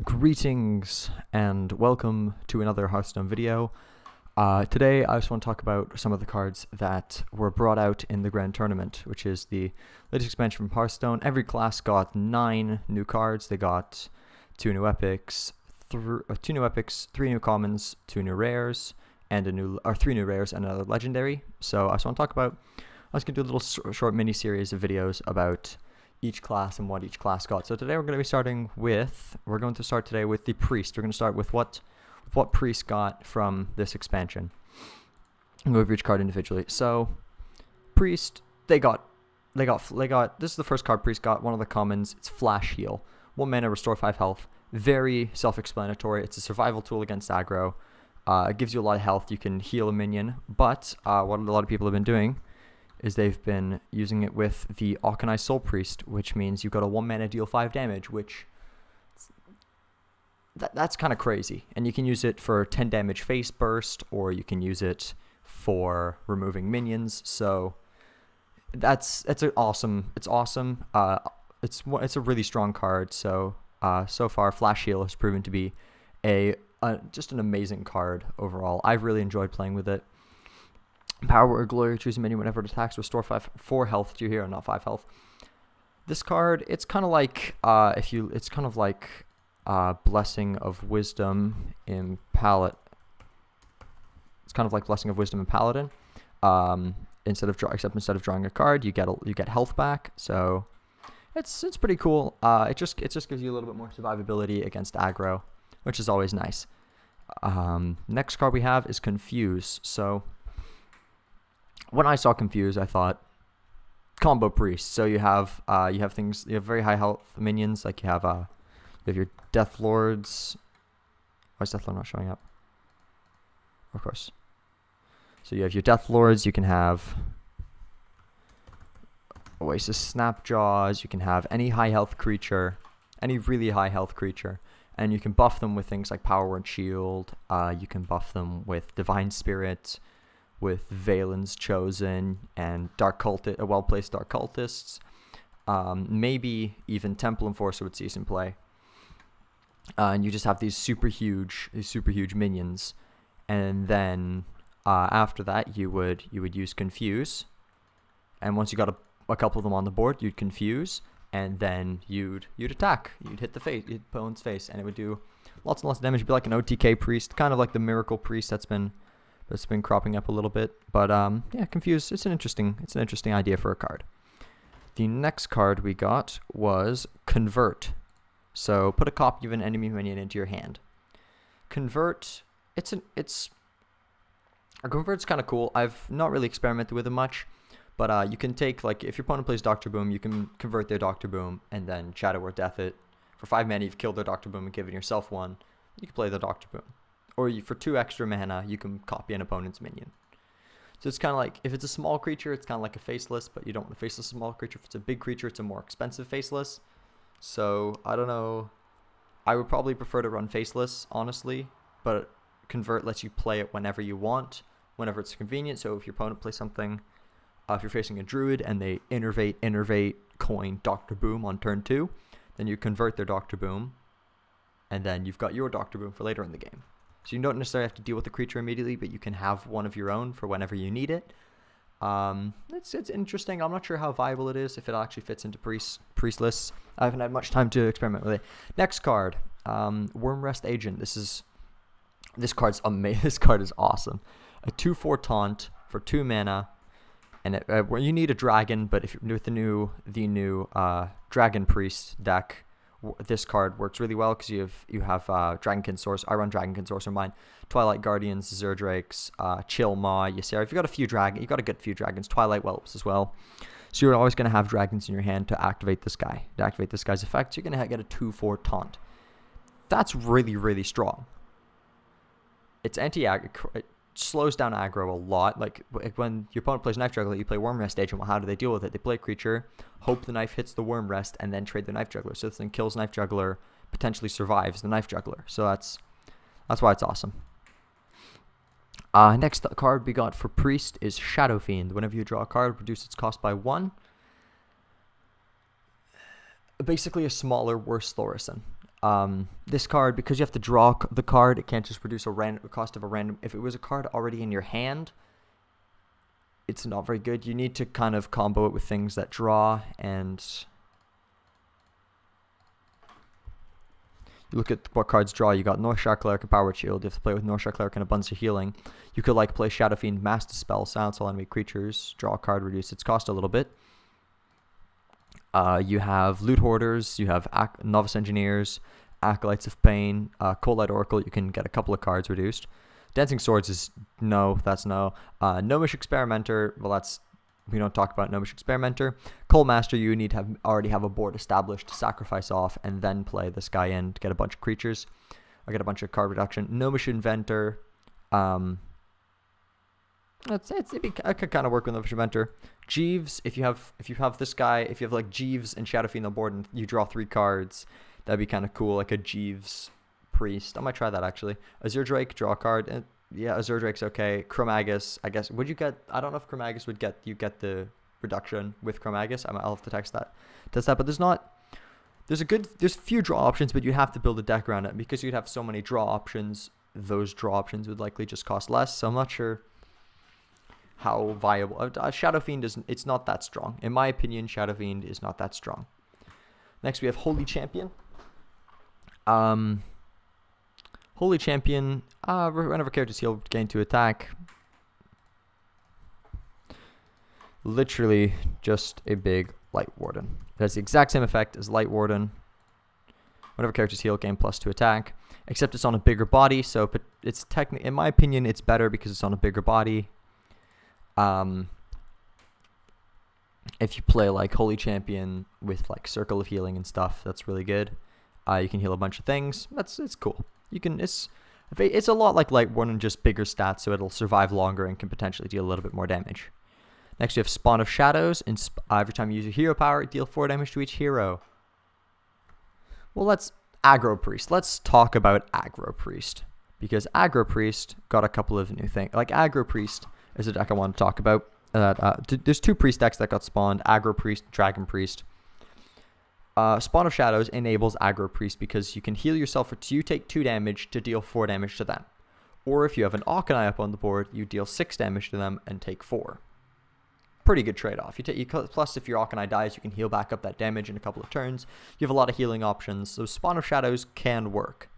Greetings and welcome to another Hearthstone video. Today I just want to talk about some of the cards that were brought out in the Grand Tournament, which is the latest expansion from Hearthstone. Every class got 9 new cards. They got 2 new epics, 3 new commons, 2 new rares, and 3 new rares and another legendary. So I just want to talk about, I was going to do a little short mini series of videos about each class and what each class got. So today we're going to start today with the priest. We're going to start with what priest got from this expansion. I'll go over each card individually. So priest, they got this is the first card priest got, one of the commons. It's Flash Heal. 1 mana, restore 5 health. Very self-explanatory. It's a survival tool against aggro. It gives you a lot of health. You can heal a minion, but what a lot of people have been doing is they've been using it with the Auchenized Soul Priest, which means you've got a 1 mana deal 5 damage, which that's kind of crazy. And you can use it for 10 damage face burst, or you can use it for removing minions. So it's awesome. It's a really strong card. So so far Flash Heal has proven to be just an amazing card overall. I've really enjoyed playing with it. Power or Glory, choose a minion whenever it attacks, restore 4 health to your hero, not 5 health. This card, it's kind of like Blessing of Wisdom in Paladin. It's kind of like Blessing of Wisdom in Paladin. Instead of drawing a card, you get health back. So it's pretty cool. It just gives you a little bit more survivability against aggro, which is always nice. Next card we have is Confuse. So when I saw Confuse, I thought combo priest. So you have very high health minions, like you have your Death Lords. Why is Death Lord not showing up? Of course. So you have your Death Lords. You can have Oasis Snapjaws. You can have any high health creature, any really high health creature, and you can buff them with things like Power Word Shield. You can buff them with Divine Spirit, with Valen's Chosen and well-placed Dark Cultists. Maybe even Temple Enforcer would see some play. And you just have these super huge minions. And then after that, you would use Confuse. And once you got a couple of them on the board, you'd Confuse, and then you'd attack. You'd hit the opponent's face, and it would do lots and lots of damage. It'd be like an OTK priest, kind of like the Miracle Priest that's been cropping up a little bit. But yeah, Confuse, it's an interesting idea for a card. The next card we got was Convert. So put a copy of an enemy minion into your hand. Convert's kind of cool. I've not really experimented with it much, but you can take, like, if your opponent plays Dr. Boom, you can convert their Dr. Boom and then Shadow Word Death it. For 5 mana, you've killed their Dr. Boom and given yourself 1. You can play the Dr. Boom. Or for 2 extra mana, you can copy an opponent's minion. So it's kind of like, if it's a small creature, it's kind of like a Faceless, but you don't want to Faceless a small creature. If it's a big creature, it's a more expensive Faceless. So I don't know. I would probably prefer to run Faceless, honestly, but Convert lets you play it whenever you want, whenever it's convenient. So if your opponent plays something, if you're facing a Druid and they innervate, coin Dr. Boom on turn 2, then you convert their Dr. Boom, and then you've got your Dr. Boom for later in the game. So you don't necessarily have to deal with the creature immediately, but you can have one of your own for whenever you need it. It's interesting. I'm not sure how viable it is, if it actually fits into priest lists. I haven't had much time to experiment with it. Next card, Wormrest Agent. This card's amazing. This card is awesome. A 2/4 taunt for 2 mana, and you need a dragon. But if you're with the new Dragon Priest deck, this card works really well because you have Dragonkin Source. I run Dragonkin Source on mine. Twilight Guardians, Zerdrakes, Chill Maw, Ysera. If you've got a good few dragons. Twilight Whelps as well. So you're always going to have dragons in your hand to activate this guy. To activate this guy's effect, you're going to get a 2/4 taunt. That's really, really strong. It's anti-aggro. It slows down aggro a lot. Like when your opponent plays Knife Juggler, you play Wormrest Agent. Well, how do they deal with it? They play a creature, hope the knife hits the Wormrest, and then trade the Knife Juggler. So this thing kills Knife Juggler, potentially survives the Knife Juggler. So that's why it's awesome. Next card we got for Priest is Shadow Fiend. Whenever you draw a card, reduce its cost by 1. Basically a smaller, worse Thaurissan. This card, because you have to draw the card, it can't just produce a cost of a random. If it was a card already in your hand, it's not very good. You need to kind of combo it with things that draw, and you look at what cards draw. You got Northshire Cleric and Power Shield. You have to play with Northshire Cleric and Abundance of Healing. You could like play Shadow Fiend, Mass Dispel, silence all enemy creatures, draw a card, reduce its cost a little bit. You have Loot Hoarders, you have Novice Engineers, Acolytes of Pain, Cold Light Oracle. You can get a couple of cards reduced. Dancing Swords is no, that's no. Gnomish Experimenter, well, we don't talk about Gnomish Experimenter. Coal Master, you need to already have a board established to sacrifice off and then play this guy in to get a bunch of creatures. I get a bunch of card reduction. Gnomish Inventor, I could kind of work with Gnomish Inventor. Jeeves, if you have this guy, if you have like Jeeves and Shadow Fiend on the board and you draw 3 cards, that'd be kind of cool, like a Jeeves Priest. I might try that actually. Azure Drake, draw a card. Yeah, Azure Drake's okay. Chromagus, I guess. Would you get? I don't know if Chromagus would get you get the reduction with Chromagus. I'll have to test that. But there's few draw options, but you have to build a deck around it because you'd have so many draw options. Those draw options would likely just cost less. So I'm not sure how viable. Shadow Fiend it's not that strong. In my opinion, Shadow Fiend is not that strong. Next we have Holy Champion. Holy Champion, whenever characters heal, gain 2 attack. Literally just a big Light Warden. It has the exact same effect as Light Warden. Whenever characters heal, gain +2 attack. Except it's on a bigger body, so it's technically, in my opinion, it's better because it's on a bigger body. If you play like Holy Champion with like Circle of Healing and stuff, that's really good. You can heal a bunch of things. It's cool. It's a lot like Light Warden, just bigger stats, so it'll survive longer and can potentially deal a little bit more damage. Next, you have Spawn of Shadows. And every time you use a hero power, deal 4 damage to each hero. Well, let's Aggro Priest. Let's talk about Aggro Priest, because Aggro Priest got a couple of new things. Like Aggro Priest is a deck I want to talk about. There's 2 priest decks that got spawned: Aggro Priest, Dragon Priest. Spawn of Shadows enables Aggro Priest because you can heal yourself you take 2 damage to deal 4 damage to them. Or if you have an Arcanine up on the board, you deal 6 damage to them and take 4. Pretty good trade-off. Plus, if your Arcanine dies, you can heal back up that damage in a couple of turns. You have a lot of healing options, so Spawn of Shadows can work.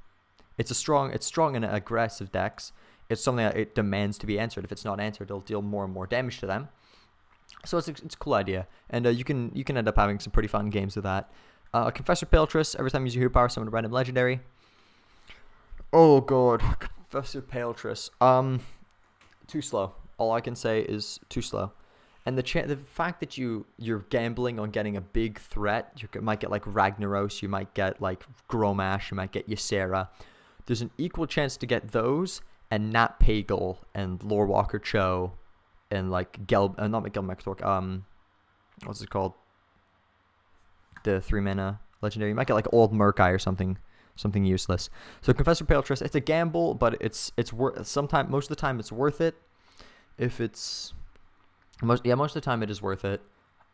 It's strong in aggressive decks. It's something that it demands to be answered. If it's not answered, it'll deal more and more damage to them. So it's a cool idea, and you can end up having some pretty fun games with that. Confessor Paletress, every time you use your hero power, summon a random legendary. Oh god, Confessor Paletress. Too slow. All I can say is too slow. And the fact that you're gambling on getting a big threat, you might get like Ragnaros, you might get like Gromash, you might get Ysera. There's an equal chance to get those and Nat Pagal and Lorewalker Cho and like not Gelmektork, what's it called? The 3-mana legendary. You might get like Old Murkai or something useless. So Confessor Paletress, it's a gamble, but it's worth. Most of the time it's worth it. Most of the time it is worth it.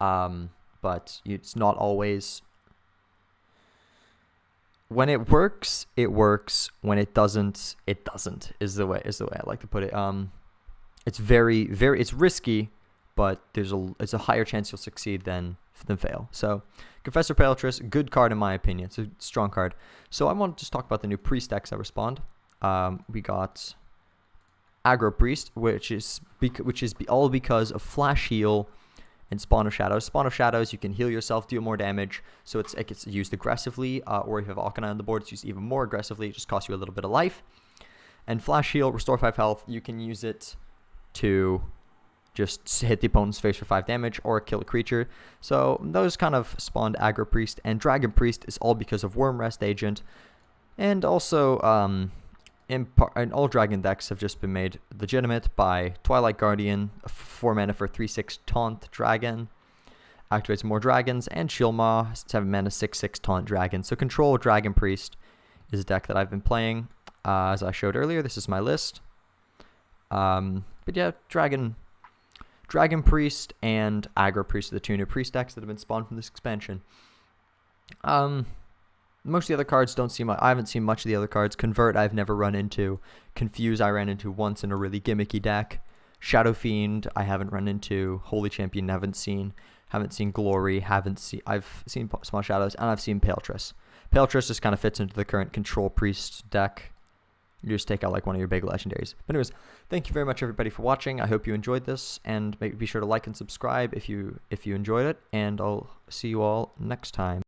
But it's not always. When it works, it works. When it doesn't, it doesn't. Is the way I like to put it. It's it's risky, but it's a higher chance you'll succeed than fail. So Confessor Paletress, good card in my opinion. It's a strong card. So I want to just talk about the new priest decks that were spawned. We got Aggro Priest, which is all because of Flash Heal and Spawn of Shadows. Spawn of Shadows, you can heal yourself, deal more damage, so it gets used aggressively, or if you have Arcanine on the board, it's used even more aggressively. It just costs you a little bit of life. And Flash Heal, restore 5 health, you can use it to just hit the opponent's face for 5 damage or kill a creature. So those kind of spawned Aggro Priest. And Dragon Priest is all because of Worm Rest Agent. And also, and all dragon decks have just been made legitimate by Twilight Guardian, 4 mana for 3/6 Taunt Dragon. Activates more dragons. And Shilma, 7 mana, 6/6 Taunt Dragon. So Control Dragon Priest is a deck that I've been playing. As I showed earlier, this is my list. But yeah, Dragon Priest and Aggro Priest are the 2 new priest decks that have been spawned from this expansion. Not most of the other cards don't seem. I haven't seen much of the other cards. Convert I've never run into. Confuse I ran into once in a really gimmicky deck. Shadow Fiend I haven't run into. Holy Champion haven't seen. Haven't seen Glory. I've seen Small Shadows, and I've seen Paletris. Paletris just kind of fits into the current Control Priest deck. You just take out like one of your big legendaries. But anyways, thank you very much everybody for watching. I hope you enjoyed this, and be sure to like and subscribe if you enjoyed it, and I'll see you all next time.